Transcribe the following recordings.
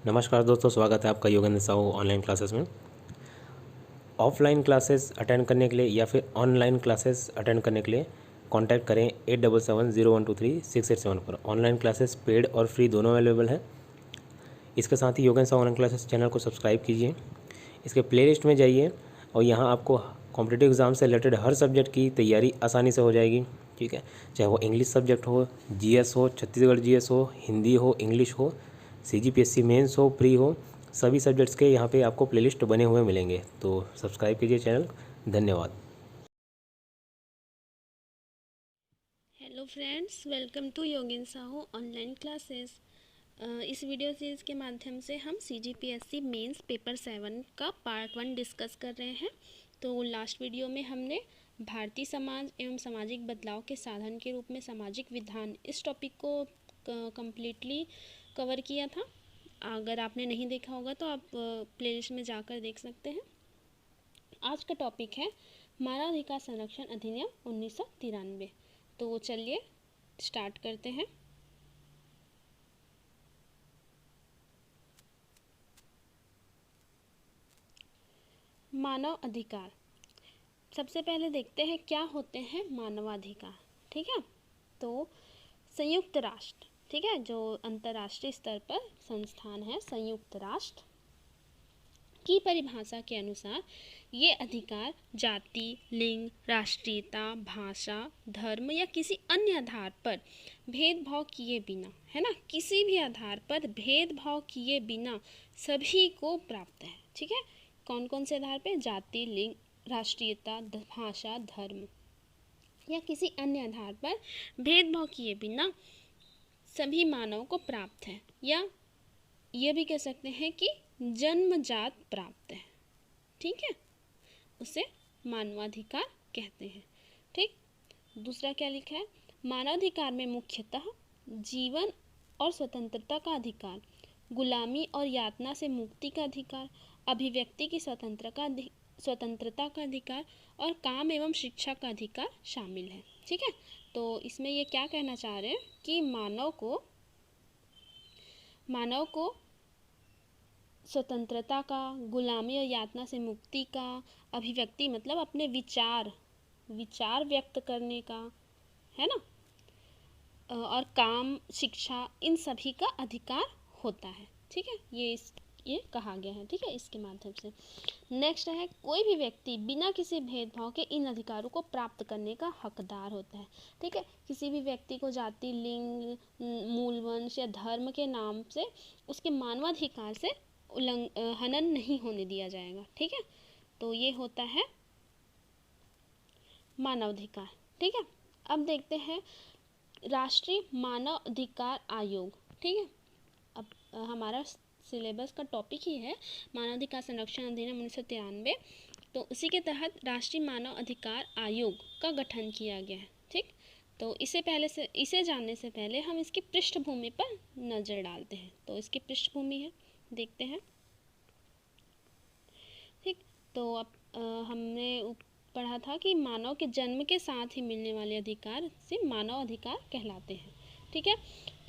नमस्कार दोस्तों, स्वागत है आपका योगेंद्र साहू ऑनलाइन क्लासेस में। ऑफलाइन क्लासेस अटेंड करने के लिए या फिर ऑनलाइन क्लासेस अटेंड करने के लिए कांटेक्ट करें 8770123687 पर। ऑनलाइन क्लासेस पेड और फ्री दोनों अवेलेबल है। इसके साथ ही Yogendra Sahu online classes channel को सब्सक्राइब कीजिए। इसके प्लेलिस्ट में जाइए और यहाँ आपको कॉम्पिटिटिव एग्ज़ाम से रिलेटेड हर सब्जेक्ट की तैयारी आसानी से हो जाएगी। ठीक है, चाहे वो इंग्लिश सब्जेक्ट हो, जीएस हो, छत्तीसगढ़ जीएस हो, हिंदी हो, इंग्लिश हो, सीजीपीएससी मेंस हो, प्री हो, सभी सब्जेक्ट्स के यहाँ पे आपको प्लेलिस्ट बने हुए मिलेंगे। तो सब्सक्राइब कीजिए चैनल। धन्यवाद। Hello friends, welcome to Yogendra Sahu online classes. इस वीडियो सीरीज़ के माध्यम से हम सीजीपीएससी मेंस पेपर 7 का पार्ट 1 डिस्कस कर रहे हैं। तो लास्ट वीडियो में हमने भारतीय समाज एवं सामाजिक बदलाव के साधन के रूप में सामाजिक विधान इस टॉपिक को कम्प्लीटली कवर किया था। अगर आपने नहीं देखा होगा तो आप प्लेलिस्ट में जाकर देख सकते हैं। आज का टॉपिक है मानवाधिकार संरक्षण अधिनियम 1993। तो चलिए स्टार्ट करते हैं। मानव अधिकार, सबसे पहले देखते हैं क्या होते हैं मानवाधिकार। ठीक है, तो संयुक्त राष्ट्र, ठीक है, जो अंतर्राष्ट्रीय स्तर पर संस्थान है, संयुक्त राष्ट्र की परिभाषा के अनुसार ये अधिकार जाति, लिंग, राष्ट्रीयता, भाषा, धर्म या किसी अन्य आधार पर भेदभाव किए बिना, है ना, किसी भी आधार पर भेदभाव किए बिना सभी को प्राप्त है। ठीक है, कौन कौन से आधार पे? जाति, लिंग, राष्ट्रीयता, भाषा, धर्म या किसी अन्य आधार पर भेदभाव किए बिना सभी मानव को प्राप्त है, या ये भी कह सकते हैं कि जन्मजात प्राप्त है। ठीक है, उसे मानवाधिकार कहते हैं। ठीक, दूसरा क्या लिखा है? मानवाधिकार में मुख्यतः जीवन और स्वतंत्रता का अधिकार, गुलामी और यातना से मुक्ति का अधिकार, अभिव्यक्ति की स्वतंत्रता का अधिकार और काम एवं शिक्षा का अधिकार शामिल है। ठीक है, तो इसमें ये क्या कहना चाह रहे हैं कि मानव को स्वतंत्रता का, गुलामी और यातना से मुक्ति का, अभिव्यक्ति मतलब अपने विचार व्यक्त करने का, है ना, और काम, शिक्षा, इन सभी का अधिकार होता है। ठीक है, ये कहा गया है। ठीक है, इसके माध्यम से नेक्स्ट है, कोई भी व्यक्ति बिना किसी भेदभाव के इन अधिकारों को प्राप्त करने का हकदार होता है। ठीक है, किसी भी व्यक्ति को जाति, लिंग, मूल वंश या धर्म के नाम से उसके मानवाधिकार से हनन नहीं होने दिया जाएगा। ठीक है, तो ये होता है मानवाधिकार। ठीक है, अब देखते हैं राष्ट्रीय मानव अधिकार आयोग। ठीक है, अब हमारा सिलेबस का टॉपिक ही है मानवाधिकार संरक्षण अधिनियम 1993। तो उसी के तहत राष्ट्रीय मानव अधिकार आयोग का गठन किया गया है। ठीक, तो इसे जानने से पहले हम इसकी पृष्ठभूमि पर नज़र डालते हैं। तो इसकी पृष्ठभूमि है, देखते हैं। ठीक, तो अब हमने पढ़ा था कि मानव के जन्म के साथ ही मिलने वाले अधिकार से मानव अधिकार कहलाते हैं। ठीक है,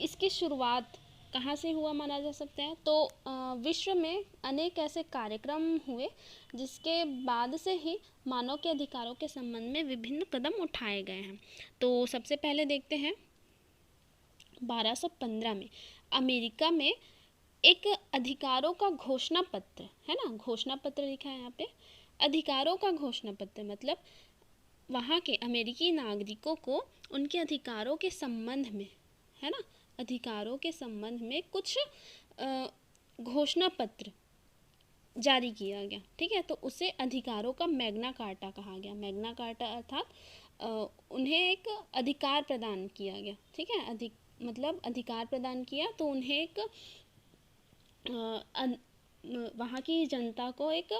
इसकी शुरुआत कहाँ से हुआ माना जा सकता है? तो विश्व में अनेक ऐसे कार्यक्रम हुए जिसके बाद से ही मानव के अधिकारों के संबंध में विभिन्न कदम उठाए गए हैं। तो सबसे पहले देखते हैं 1215 में अमेरिका में एक अधिकारों का घोषणा पत्र, है ना, घोषणा पत्र लिखा है यहाँ पे, अधिकारों का घोषणा पत्र मतलब वहाँ के अमेरिकी नागरिकों को उनके अधिकारों के संबंध में, है ना, अधिकारों के संबंध में कुछ घोषणा पत्र जारी किया गया। ठीक है, तो उसे अधिकारों का मैग्ना कार्टा कहा गया। मैग्ना कार्टा अर्थात उन्हें एक अधिकार प्रदान किया गया। ठीक है, मतलब अधिकार प्रदान किया तो उन्हें एक वहाँ की जनता को एक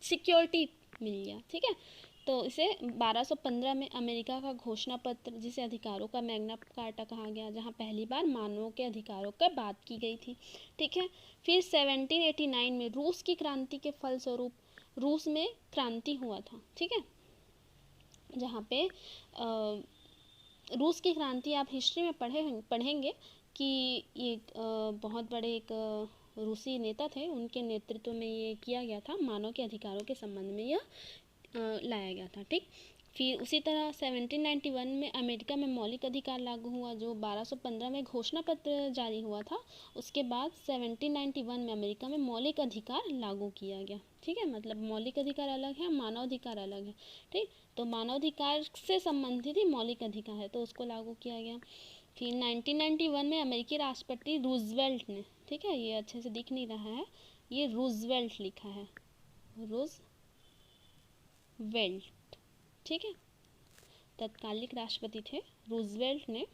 सिक्योरिटी मिल गया। ठीक है, तो इसे 1215 में अमेरिका का घोषणा पत्र, जिसे अधिकारों का मैग्ना कार्टा कहा गया, जहाँ पहली बार मानवों के अधिकारों पर बात की गई थी। ठीक है, फिर 1789 में रूस की क्रांति के फलस्वरूप रूस में क्रांति हुआ था। ठीक है, जहाँ पे रूस की क्रांति आप हिस्ट्री में पढ़ेंगे कि ये बहुत बड़े एक रूसी नेता थे, उनके नेतृत्व में ये किया गया था। मानव के अधिकारों के संबंध में यह लाया गया था। ठीक, फिर उसी तरह 1791 में अमेरिका में मौलिक अधिकार लागू हुआ, जो 1215 में घोषणा पत्र जारी हुआ था। उसके बाद 1791 में अमेरिका में मौलिक अधिकार लागू किया गया। ठीक है, मतलब मौलिक अधिकार अलग है, मानव अधिकार अलग है। ठीक, तो मानव अधिकार से संबंधित ही मौलिक अधिकार है, तो उसको लागू किया गया। फिर 1991 में अमेरिकी राष्ट्रपति रूजवेल्ट ने, ठीक है, ये अच्छे से दिख नहीं रहा है, ये रूजवेल्ट लिखा है, रूजवेल्ट, ठीक है, तत्कालिक राष्ट्रपति थे रूजवेल्ट ने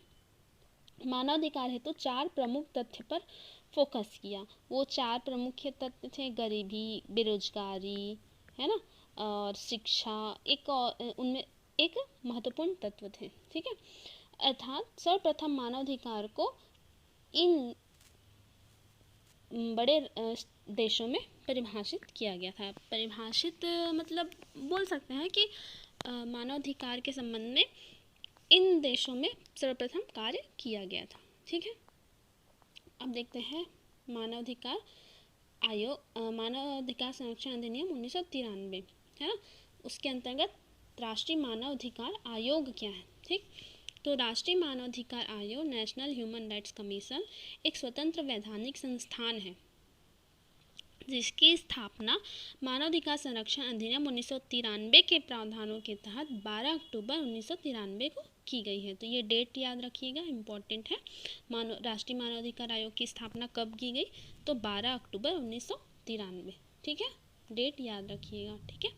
मानवाधिकार हेतु 4 प्रमुख तथ्य पर फोकस किया। वो 4 प्रमुख तथ्य थे गरीबी, बेरोजगारी, है ना, और शिक्षा, एक और उनमें एक महत्वपूर्ण तत्व थे। ठीक है, अर्थात सर्वप्रथम मानवाधिकार को इन बड़े देशों में परिभाषित किया गया था। परिभाषित मतलब बोल सकते हैं कि मानवाधिकार के संबंध में इन देशों में सर्वप्रथम कार्य किया गया था। ठीक है, अब देखते हैं मानवाधिकार आयोग, मानवाधिकार संरक्षण अधिनियम 1993, है ना, उसके अंतर्गत राष्ट्रीय मानवाधिकार आयोग क्या है। ठीक, तो राष्ट्रीय मानवाधिकार आयोग, नेशनल ह्यूमन राइट्स कमीशन, एक स्वतंत्र वैधानिक संस्थान है जिसकी स्थापना मानवाधिकार संरक्षण अधिनियम 1993 के प्रावधानों के तहत 12 अक्टूबर 1993 को की गई है। तो ये डेट याद रखिएगा, इम्पोर्टेंट है। राष्ट्रीय मानवाधिकार आयोग की स्थापना कब की गई, तो 12 अक्टूबर 1993। ठीक है, डेट याद रखिएगा। ठीक है,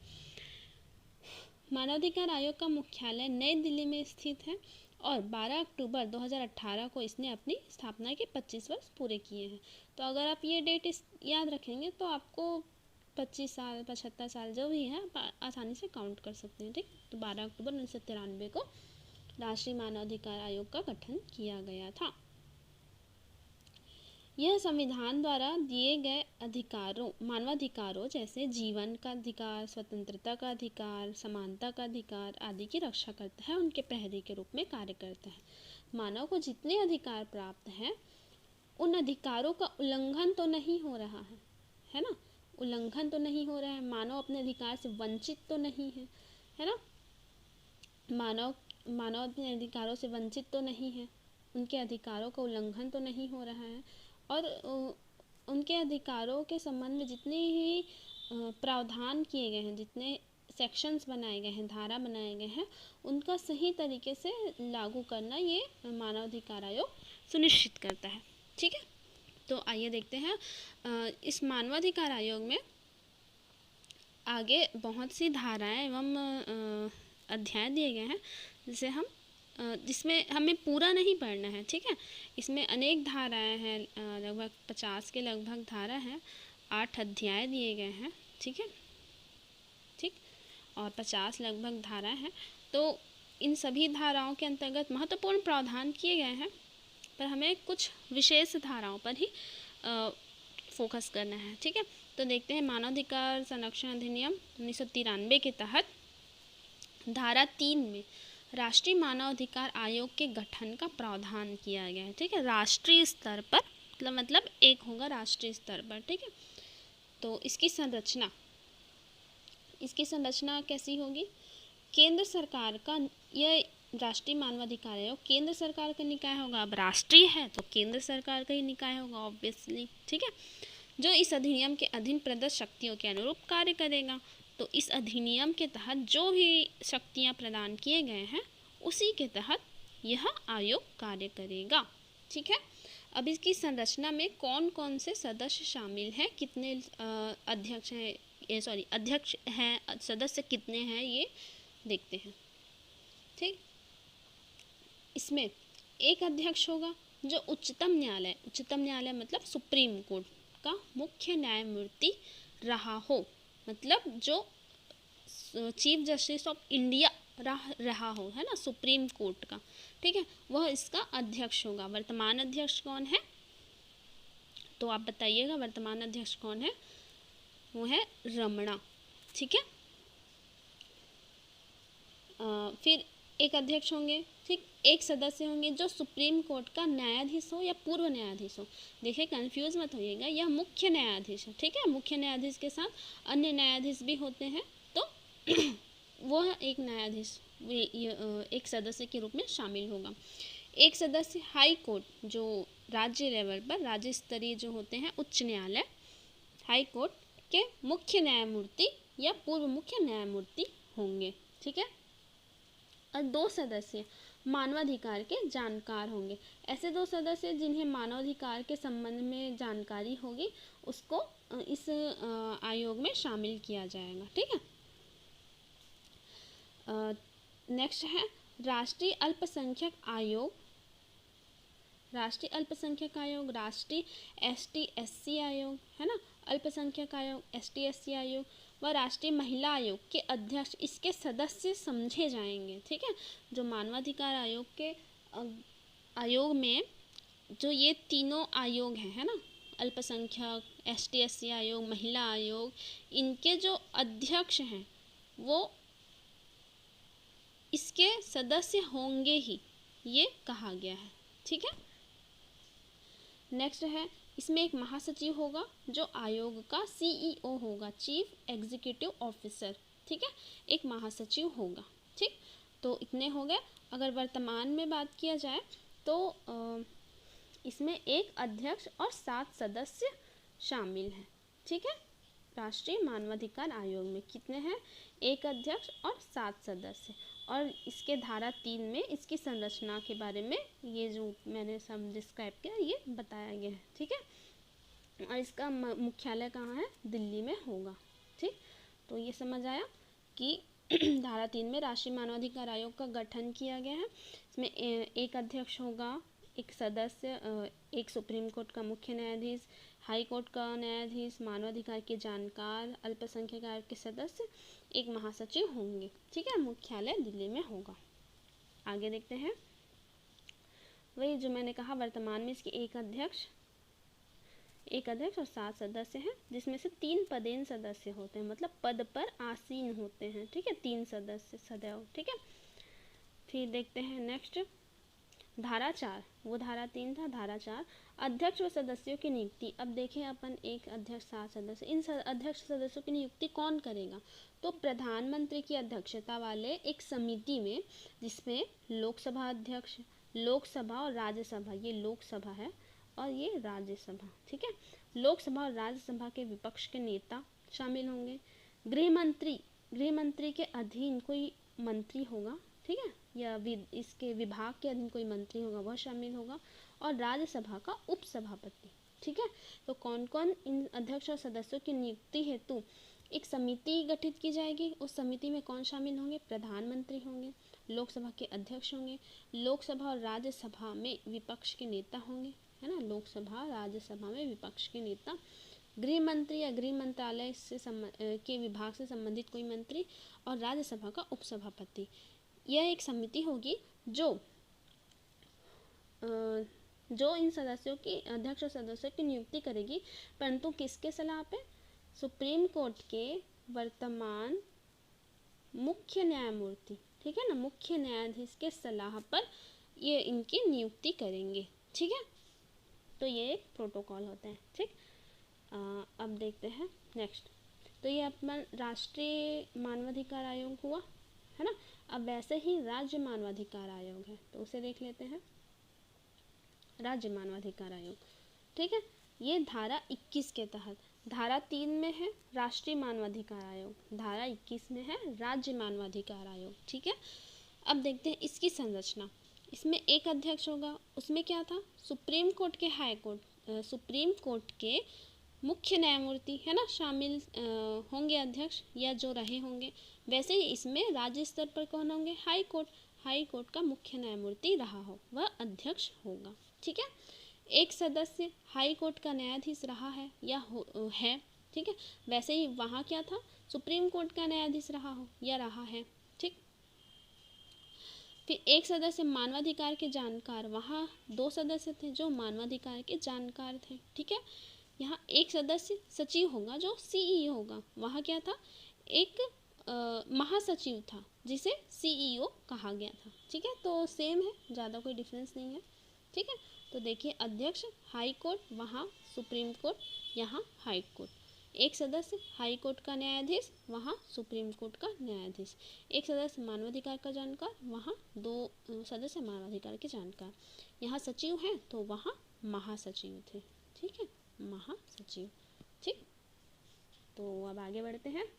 मानवाधिकार आयोग का मुख्यालय नई दिल्ली में स्थित है और 12 अक्टूबर 2018 को इसने अपनी स्थापना के 25 वर्ष पूरे किए हैं। तो अगर आप ये डेट याद रखेंगे तो आपको 25 साल, 75 साल जो भी है आप आसानी से काउंट कर सकते हैं। ठीक, तो 12 अक्टूबर 1993 को राष्ट्रीय मानवाधिकार आयोग का गठन किया गया था। यह संविधान द्वारा दिए गए अधिकारों, मानवाधिकारों जैसे जीवन का अधिकार, स्वतंत्रता का अधिकार, समानता का अधिकार आदि की रक्षा करता है, उनके प्रहरी के रूप में कार्य करता है। मानव को जितने अधिकार प्राप्त हैं उन अधिकारों का उल्लंघन तो नहीं हो रहा है ना, उल्लंघन तो नहीं हो रहा है, मानव अपने अधिकार से वंचित तो नहीं है ना, मानव अपने अधिकारों से वंचित तो नहीं है, उनके अधिकारों का उल्लंघन तो नहीं हो रहा है, और उनके अधिकारों के संबंध में जितने ही प्रावधान किए गए हैं, जितने सेक्शंस बनाए गए हैं, धारा बनाए गए हैं, उनका सही तरीके से लागू करना ये मानवाधिकार आयोग सुनिश्चित करता है। ठीक है, तो आइए देखते हैं इस मानवाधिकार आयोग में आगे बहुत सी धाराएं एवं अध्याय दिए गए हैं जिसमें हमें पूरा नहीं पढ़ना है। ठीक है, इसमें अनेक धाराएं हैं, लगभग 50 के लगभग धारा हैं, 8 अध्याय दिए गए हैं। ठीक है, ठीक, और 50 लगभग धाराएं हैं। तो इन सभी धाराओं के अंतर्गत महत्वपूर्ण प्रावधान किए गए हैं, पर हमें कुछ विशेष धाराओं पर ही फोकस करना है। ठीक है, तो देखते हैं मानवाधिकार संरक्षण अधिनियम 1993 के तहत धारा 3 में राष्ट्रीय मानवाधिकार आयोग के गठन का प्रावधान किया गया है। ठीक है, राष्ट्रीय स्तर पर, मतलब एक होगा राष्ट्रीय स्तर पर। ठीक है, तो इसकी संरचना कैसी होगी, केंद्र सरकार का, यह राष्ट्रीय मानवाधिकार आयोग केंद्र सरकार का निकाय होगा। अब राष्ट्रीय है तो केंद्र सरकार का ही निकाय होगा ऑब्वियसली। ठीक है, जो इस अधिनियम के अधीन प्रदत्त शक्तियों के अनुरूप कार्य करेगा। तो इस अधिनियम के तहत जो भी शक्तियां प्रदान किए गए हैं उसी के तहत यह आयोग कार्य करेगा। ठीक है, अब इसकी संरचना में कौन कौन से सदस्य शामिल हैं, कितने अध्यक्ष हैं, सदस्य कितने हैं, ये देखते हैं। ठीक, इसमें एक अध्यक्ष होगा जो उच्चतम न्यायालय मतलब सुप्रीम कोर्ट का मुख्य न्यायमूर्ति रहा हो, मतलब जो चीफ जस्टिस ऑफ इंडिया रहा हो, है ना, सुप्रीम कोर्ट का। ठीक है, वह इसका अध्यक्ष होगा। वर्तमान अध्यक्ष कौन है, तो आप बताइएगा वर्तमान अध्यक्ष कौन है, वो है रमणा। ठीक है, फिर एक अध्यक्ष होंगे ठीक, एक सदस्य होंगे जो सुप्रीम कोर्ट का न्यायाधीश हो या पूर्व न्यायाधीश हो। देखिए कंफ्यूज मत होइएगा, यह मुख्य न्यायाधीश है, ठीक है। मुख्य न्यायाधीश के साथ अन्य न्यायाधीश भी होते हैं, तो वह एक न्यायाधीश एक सदस्य के रूप में शामिल होगा। एक सदस्य हाई कोर्ट, जो राज्य लेवल पर राज्य स्तरीय जो होते हैं उच्च न्यायालय, हाई कोर्ट के मुख्य न्यायमूर्ति या पूर्व मुख्य न्यायमूर्ति होंगे, ठीक है। और दो सदस्य मानवाधिकार के जानकार होंगे। ऐसे दो सदस्य जिन्हें मानवाधिकार के संबंध में जानकारी होगी उसको इस आयोग में शामिल किया जाएगा, ठीक है। नेक्स्ट है राष्ट्रीय अल्पसंख्यक आयोग। राष्ट्रीय अल्पसंख्यक आयोग, राष्ट्रीय ST/SC आयोग, है ना, अल्पसंख्यक आयोग, ST/SC आयोग व राष्ट्रीय महिला आयोग के अध्यक्ष इसके सदस्य समझे जाएंगे, ठीक है। जो मानवाधिकार आयोग के आयोग में जो ये तीनों आयोग हैं, है ना, अल्पसंख्यक, ST/SC आयोग, महिला आयोग, इनके जो अध्यक्ष हैं वो इसके सदस्य होंगे ही, ये कहा गया है, ठीक है। नेक्स्ट है इसमें एक महासचिव होगा जो आयोग का CEO होगा, चीफ एग्जीक्यूटिव ऑफिसर, ठीक है। एक महासचिव होगा, ठीक। तो इतने हो गए। अगर वर्तमान में बात किया जाए तो इसमें एक अध्यक्ष और 7 सदस्य शामिल हैं, ठीक है। राष्ट्रीय मानवाधिकार आयोग में कितने हैं? एक अध्यक्ष और 7 सदस्य। और इसके धारा 3 में इसकी संरचना के बारे में ये जो मैंने सब डिस्क्राइब किया ये बताया गया है, ठीक है। और इसका मुख्यालय कहाँ है? दिल्ली में होगा, ठीक। तो ये समझ आया कि धारा 3 में राष्ट्रीय मानवाधिकार आयोग का गठन किया गया है। इसमें एक अध्यक्ष होगा, एक सदस्य, एक सुप्रीम कोर्ट का मुख्य न्यायाधीश, हाई कोर्ट का न्यायाधीश, मानवाधिकार के जानकार, अल्पसंख्यक आयोग के सदस्य, एक महासचिव होंगे, ठीक है। मुख्यालय दिल्ली में होगा। आगे देखते हैं, वही जो मैंने कहा वर्तमान में इसके एक अध्यक्ष और 7 सदस्य हैं, जिसमें से 3 पदेन सदस्य होते हैं, मतलब पद पर आसीन होते हैं, ठीक है। 3 सदस्य सदैव, ठीक है। फिर देखते हैं नेक्स्ट धारा 4, वो धारा 3 था, धारा 4 अध्यक्ष व सदस्यों की नियुक्ति। अब देखें अपन एक अध्यक्ष 7 सदस्य, इन अध्यक्ष सदस्यों की नियुक्ति कौन करेगा? तो प्रधानमंत्री की अध्यक्षता वाले एक समिति में, जिसमें लोकसभा अध्यक्ष, लोकसभा और राज्यसभा, ये लोकसभा है और ये राज्यसभा, ठीक है। लोकसभा और राज्यसभा के विपक्ष के नेता शामिल होंगे। गृह मंत्री के अधीन कोई मंत्री होगा, ठीक है, या इसके विभाग के अधीन कोई मंत्री होगा, वह शामिल होगा। और राज्यसभा का उपसभापति, ठीक है। तो कौन कौन इन अध्यक्ष और सदस्यों की नियुक्ति हेतु एक समिति गठित की जाएगी। उस समिति में कौन शामिल होंगे? प्रधानमंत्री होंगे, लोकसभा के अध्यक्ष होंगे, लोकसभा और राज्यसभा में विपक्ष के नेता होंगे, है ना, लोकसभा राज्यसभा में विपक्ष के नेता, गृह मंत्री या गृह मंत्रालय से के विभाग से संबंधित कोई मंत्री, और राज्यसभा का उपसभापति। यह एक समिति होगी जो इन सदस्यों की, अध्यक्ष और सदस्यों की नियुक्ति करेगी, परंतु किसके सलाह पे? सुप्रीम कोर्ट के वर्तमान मुख्य न्यायमूर्ति, ठीक है ना, मुख्य न्यायाधीश के सलाह पर ये इनकी नियुक्ति करेंगे, ठीक है। तो ये एक प्रोटोकॉल होता है, ठीक। अब देखते हैं नेक्स्ट। तो ये अपना राष्ट्रीय मानवाधिकार आयोग हुआ, है ना। अब वैसे ही राज्य मानवाधिकार आयोग है, तो उसे देख लेते हैं। राज्य मानवाधिकार आयोग, ठीक है। ये धारा 21 के तहत, धारा 3 में है राष्ट्रीय मानवाधिकार आयोग, धारा 21 में है राज्य मानवाधिकार आयोग, ठीक है। अब देखते हैं इसकी संरचना। इसमें एक अध्यक्ष होगा, उसमें क्या था? सुप्रीम कोर्ट के सुप्रीम कोर्ट के मुख्य न्यायमूर्ति, है ना, शामिल होंगे अध्यक्ष, या जो रहे होंगे। वैसे ही इसमें राज्य स्तर पर कौन होंगे? हाई कोर्ट का मुख्य न्यायमूर्ति रहा हो वह अध्यक्ष होगा, ठीक है। एक सदस्य हाई कोर्ट का न्यायाधीश रहा है या है, ठीक है। वैसे ही वहाँ क्या था? सुप्रीम कोर्ट का न्यायाधीश रहा हो या रहा है, ठीक। फिर एक सदस्य मानवाधिकार के जानकार, वहाँ 2 सदस्य थे जो मानवाधिकार के जानकार थे, ठीक है। यहाँ एक सदस्य सचिव होगा जो CEO होगा, वहाँ क्या था? एक महासचिव था, जिसे CEO कहा गया था। ठीक है, तो सेम है, ज़्यादा कोई डिफरेंस नहीं है। ठीक है, तो देखिए अध्यक्ष हाई कोर्ट, वहाँ सुप्रीम कोर्ट, यहाँ हाई कोर्ट। एक सदस्य हाई कोर्ट का न्यायाधीश, वहाँ सुप्रीम कोर्ट का न्यायाधीश। एक सदस्य मानवाधिकार का जानकार, वहाँ 2 सदस्य मानवाधिकार के जानकार। यहाँ सचिव हैं तो वहाँ महासचिव थे। ठीक है, महासचिव। ठीक, तो अब आगे बढ़ते हैं।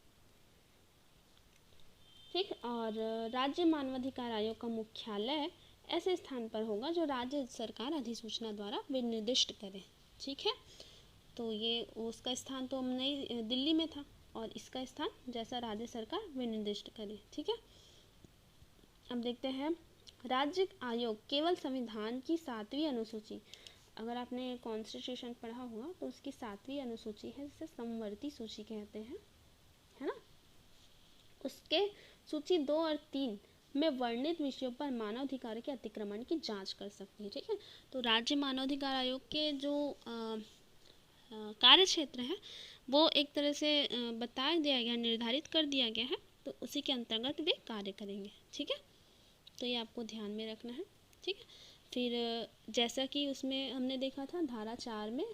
ठीक, और राज्य मानवाधिकार आयोग का मुख्यालय ऐसे स्थान पर होगा जो राज्य सरकार अधिसूचना द्वारा विनिर्दिष्ट करे। ठीक है, तो ये उसका स्थान तो नई दिल्ली में था और इसका स्थान जैसा राज्य सरकार विनिर्दिष्ट करे। ठीक है, अब देखते हैं राज्य आयोग केवल संविधान की 7वीं अनुसूची, अगर आपने कॉन्स्टिट्यूशन पढ़ा हुआ तो उसकी 7वीं अनुसूची है जिसे समवर्ती सूची कहते हैं, है ना। उसके सूची 2 और 3 में वर्णित विषयों पर मानवाधिकार के अतिक्रमण की जांच कर सकती है। ठीक है, तो राज्य मानवाधिकार आयोग के जो कार्य क्षेत्र है वो एक तरह से बता दिया गया, निर्धारित कर दिया गया है, तो उसी के अंतर्गत वे कार्य करेंगे। ठीक है, तो ये आपको ध्यान में रखना है। ठीक है, फिर जैसा कि उसमें हमने देखा था धारा 4 में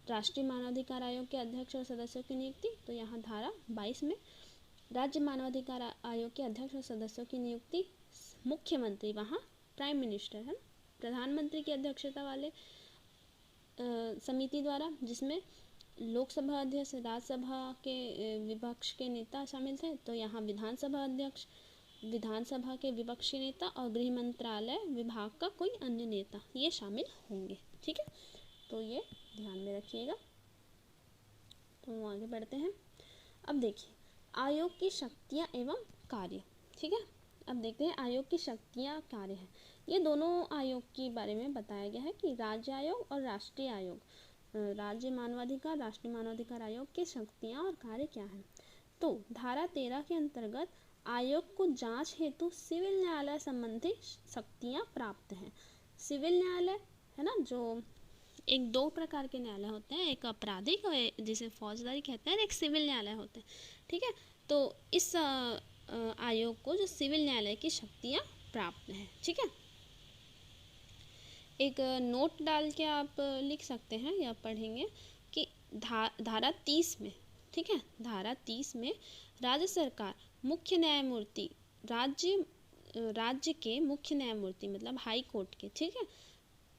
राष्ट्रीय मानवाधिकार आयोग के अध्यक्ष और सदस्यों की नियुक्ति, तो यहाँ धारा 22 में राज्य मानवाधिकार आयोग के अध्यक्ष और सदस्यों की नियुक्ति मुख्यमंत्री, वहाँ प्राइम मिनिस्टर है, प्रधानमंत्री की अध्यक्षता वाले समिति द्वारा, जिसमें लोकसभा अध्यक्ष, राज्यसभा के विपक्ष के नेता शामिल थे, तो यहाँ विधानसभा अध्यक्ष, विधानसभा के विपक्ष के नेता और गृह मंत्रालय विभाग का कोई अन्य नेता ये शामिल होंगे। ठीक है, तो ये ध्यान में रखिएगा। तो आगे बढ़ते हैं। अब देखिए आयोग की शक्तियाँ एवं कार्य। ठीक है, अब देखते हैं आयोग की शक्तियाँ कार्य है। ये दोनों आयोग के बारे में बताया गया है कि राज्य आयोग और राष्ट्रीय आयोग, राज्य मानवाधिकार, राष्ट्रीय मानवाधिकार आयोग की शक्तियाँ और कार्य क्या हैं। तो धारा 13 के अंतर्गत आयोग को जांच हेतु सिविल न्यायालय संबंधी शक्तियाँ प्राप्त हैं। सिविल न्यायालय है ना, जो एक 2 प्रकार के न्यायालय होते हैं, एक आपराधिक और जिसे फौजदारी कहते हैं, एक सिविल न्यायालय होते हैं। ठीक है, तो इस आयोग को जो सिविल न्यायालय की शक्तियाँ प्राप्त हैं। ठीक है, एक नोट डाल के आप लिख सकते हैं या पढ़ेंगे कि धारा 30 में, ठीक है, धारा 30 में राज्य सरकार मुख्य न्यायमूर्ति, राज्य के मुख्य न्यायमूर्ति मतलब हाई कोर्ट के, ठीक है,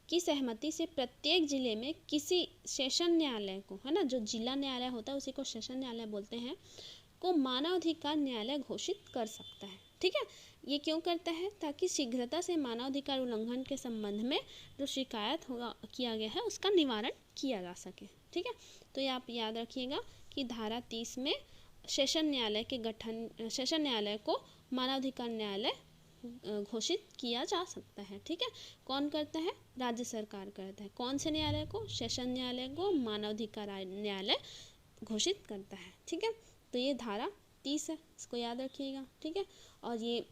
की सहमति से प्रत्येक जिले में किसी सेशन न्यायालय को, है ना, जो जिला न्यायालय होता है उसी को सेशन न्यायालय बोलते हैं, को मानवाधिकार न्यायालय घोषित कर सकता है। ठीक है, ये क्यों करता है, ताकि शीघ्रता से मानवाधिकार उल्लंघन के संबंध में जो शिकायत किया गया है उसका निवारण किया जा सके। ठीक है, तो ये आप याद रखिएगा कि धारा 30 में सेशन न्यायालय के गठन, सेशन न्यायालय को मानवाधिकार न्यायालय घोषित किया जा सकता है। ठीक है, कौन करता है, राज्य सरकार करता है। कौन से न्यायालय को, सेशन न्यायालय को मानवाधिकार न्यायालय घोषित करता है। ठीक है, तो ये धारा 30 है, इसको याद रखिएगा। ठीक है, और ये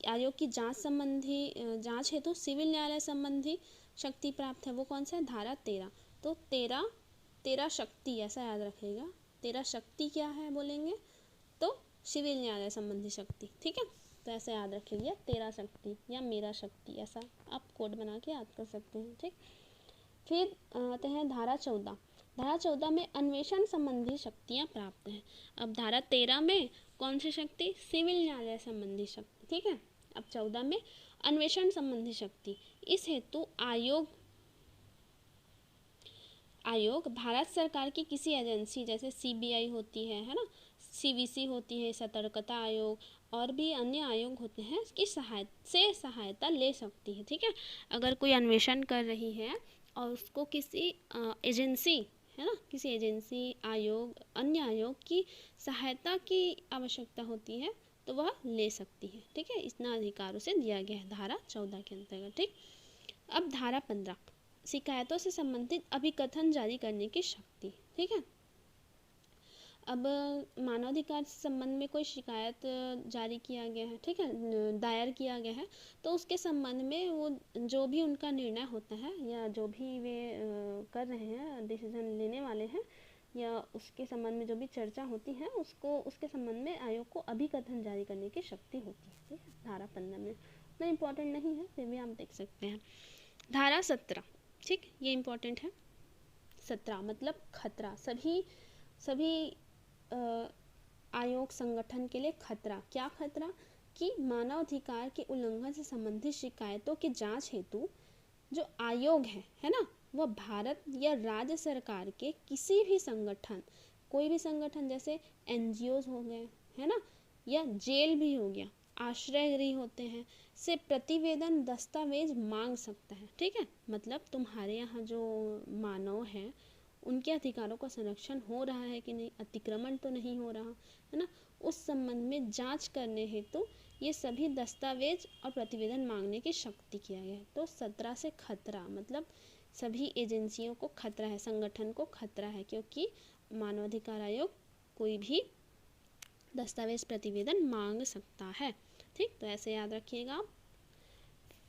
आयोग की जांच संबंधी, जांच हेतु सिविल न्यायालय संबंधी शक्ति प्राप्त है, वो कौन सा है, धारा 13। तो 13 शक्ति ऐसा याद रखिएगा। 13 शक्ति क्या है बोलेंगे तो सिविल न्यायालय संबंधी शक्ति। ठीक है, तो ऐसे याद रखिए 13 शक्ति या मेरा शक्ति, ऐसा आप कोड बना के याद कर सकते हैं। ठीक, फिर आते हैं धारा 14। धारा 14 में अन्वेषण संबंधी शक्तियाँ प्राप्त हैं। अब धारा 13 में कौन सी शक्ति, सिविल न्यायालय संबंधी शक्ति। ठीक है, अब 14 में अन्वेषण संबंधी शक्ति। इस हेतु आयोग भारत सरकार की किसी एजेंसी जैसे CBI होती है ना, CVC होती है, सतर्कता आयोग और भी अन्य आयोग होते हैं, इसकी सहायता ले सकती है। ठीक है, अगर कोई अन्वेषण कर रही है और उसको किसी एजेंसी, है ना, किसी एजेंसी, आयोग, अन्य आयोग की सहायता की आवश्यकता होती है तो वह ले सकती है। ठीक है, इतना अधिकार उसे दिया गया है धारा 14 के अंतर्गत। ठीक, अब धारा 15 शिकायतों से संबंधित अभिकथन जारी करने की शक्ति। ठीक है, अब मानवाधिकार से संबंध में कोई शिकायत जारी किया गया है, ठीक है, दायर किया गया है, तो उसके संबंध में वो जो भी उनका निर्णय होता है या जो भी वे कर रहे हैं, डिसीजन लेने वाले हैं, या उसके संबंध में जो भी चर्चा होती है उसको उसके संबंध में आयोग को अभिकथन जारी करने की शक्ति होती है। ठीक है, धारा 15 में उतना इम्पोर्टेंट नहीं है, फिर भी आप देख सकते हैं। धारा 17, ठीक, ये इम्पोर्टेंट है। 17 मतलब खतरा, सभी आयोग संगठन के लिए खतरा। क्या खतरा? कि मानवाधिकार के उल्लंघन से संबंधित शिकायतों की जांच हेतु जो आयोग है ना, वह भारत या राज्य सरकार के किसी भी संगठन, कोई भी संगठन जैसे एनजीओ हो गए, है ना, या जेल भी हो गया, आश्रय गृह होते हैं, से प्रतिवेदन दस्तावेज मांग सकता है। ठीक है, मतलब तुम्हारे यहाँ जो मानव हैं उनके अधिकारों का संरक्षण हो रहा है कि नहीं, अतिक्रमण तो नहीं हो रहा, है ना, उस संबंध में जांच करने हेतु ये सभी दस्तावेज और प्रतिवेदन मांगने की शक्ति किया गया है। तो 17 से खतरा मतलब सभी एजेंसियों को खतरा है, संगठन को खतरा है, क्योंकि मानवाधिकार आयोग कोई भी दस्तावेज प्रतिवेदन मांग सकता है। ठीक, तो ऐसे याद रखिएगा।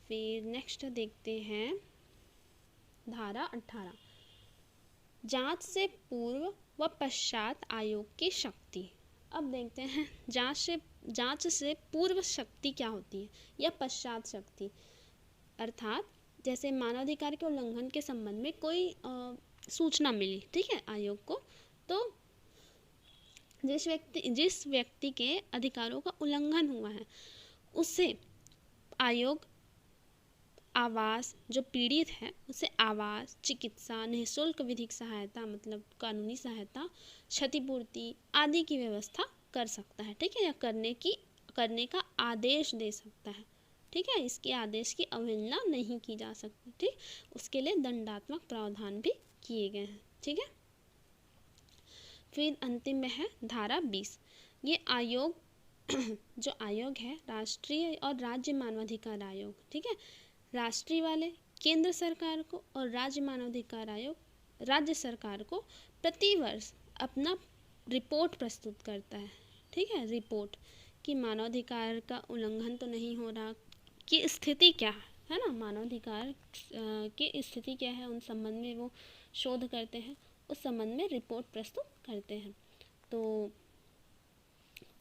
फिर नेक्स्ट देखते हैं धारा 18, जांच से पूर्व व पश्चात आयोग की शक्ति। अब देखते हैं जांच से पूर्व शक्ति क्या होती है या पश्चात शक्ति, अर्थात जैसे मानवाधिकार के उल्लंघन के संबंध में कोई सूचना मिली, ठीक है, आयोग को, तो जिस व्यक्ति के अधिकारों का उल्लंघन हुआ है उससे आयोग आवास, जो पीड़ित है उसे आवास, चिकित्सा, निःशुल्क विधिक सहायता मतलब कानूनी सहायता, क्षतिपूर्ति आदि की व्यवस्था कर सकता है। ठीक है, या करने का आदेश दे सकता है। ठीक है, इसके आदेश की अवहेलना नहीं की जा सकती। ठीक, उसके लिए दंडात्मक प्रावधान भी किए गए हैं। ठीक है, फिर अंतिम में है धारा 20। ये आयोग जो आयोग है राष्ट्रीय और राज्य मानवाधिकार आयोग, ठीक है, राष्ट्रीय वाले केंद्र सरकार को और राज्य मानवाधिकार आयोग राज्य सरकार को प्रतिवर्ष अपना रिपोर्ट प्रस्तुत करता है। ठीक है, रिपोर्ट कि मानवाधिकार का उल्लंघन तो नहीं हो रहा, कि स्थिति क्या है ना, मानवाधिकार की स्थिति क्या है, उन संबंध में वो शोध करते हैं, उस संबंध में रिपोर्ट प्रस्तुत करते हैं। तो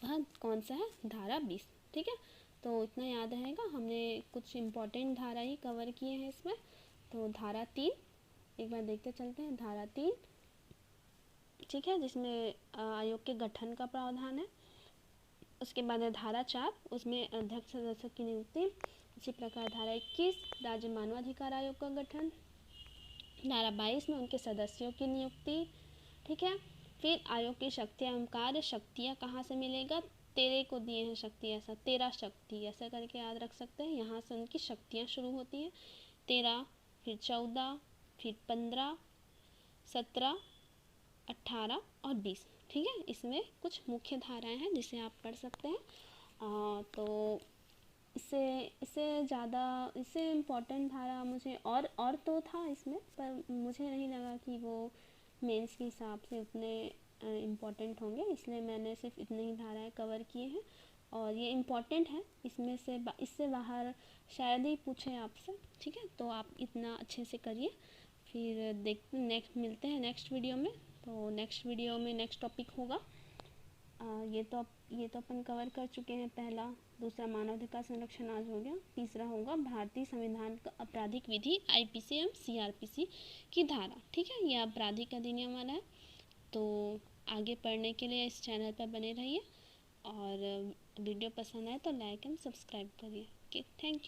वह कौन सा है, धारा 20। ठीक है, तो इतना याद रहेगा, हमने कुछ इम्पोर्टेंट धारा ही कवर किए हैं इसमें। तो धारा 3 एक बार देखते चलते हैं। धारा 3, ठीक है, जिसमें आयोग के गठन का प्रावधान है। उसके बाद है धारा 4, उसमें अध्यक्ष सदस्य की नियुक्ति। इसी प्रकार धारा 21 राज्य मानवाधिकार आयोग का गठन। धारा 22 में उनके सदस्यों की नियुक्ति। ठीक है, फिर आयोग की शक्तियाँ एवं कार्य। शक्तियाँ कहाँ से मिलेगा, 13 को दिए हैं शक्ति, ऐसा 13 शक्ति ऐसा करके याद रख सकते हैं। यहाँ से उनकी शक्तियाँ शुरू होती हैं, 13, फिर 14, फिर 15, 17, 18 और 20। ठीक है, इसमें कुछ मुख्य धाराएं हैं जिसे आप पढ़ सकते हैं। तो इससे ज़्यादा इससे इम्पोर्टेंट धारा मुझे और तो था इसमें, पर मुझे नहीं लगा कि वो मेंस के हिसाब से उतने इम्पोर्टेंट होंगे, इसलिए मैंने सिर्फ इतने ही धाराएं कवर किए हैं। और ये इम्पोर्टेंट है, इससे बाहर शायद ही पूछे आपसे। ठीक है, तो आप इतना अच्छे से करिए, फिर मिलते हैं नेक्स्ट वीडियो में। तो नेक्स्ट वीडियो में नेक्स्ट टॉपिक होगा, ये तो अपन कवर कर चुके हैं। पहला, दूसरा मानवाधिकार संरक्षण आज हो गया, तीसरा होगा भारतीय संविधान का आपराधिक विधि आईपीसी एवं सीआरपीसी की धारा। ठीक है, यह आपराधिक अधिनियम वाला है। तो आगे पढ़ने के लिए इस चैनल पर बने रहिए, और वीडियो पसंद आए तो लाइक एंड सब्सक्राइब करिए। Okay, thank you.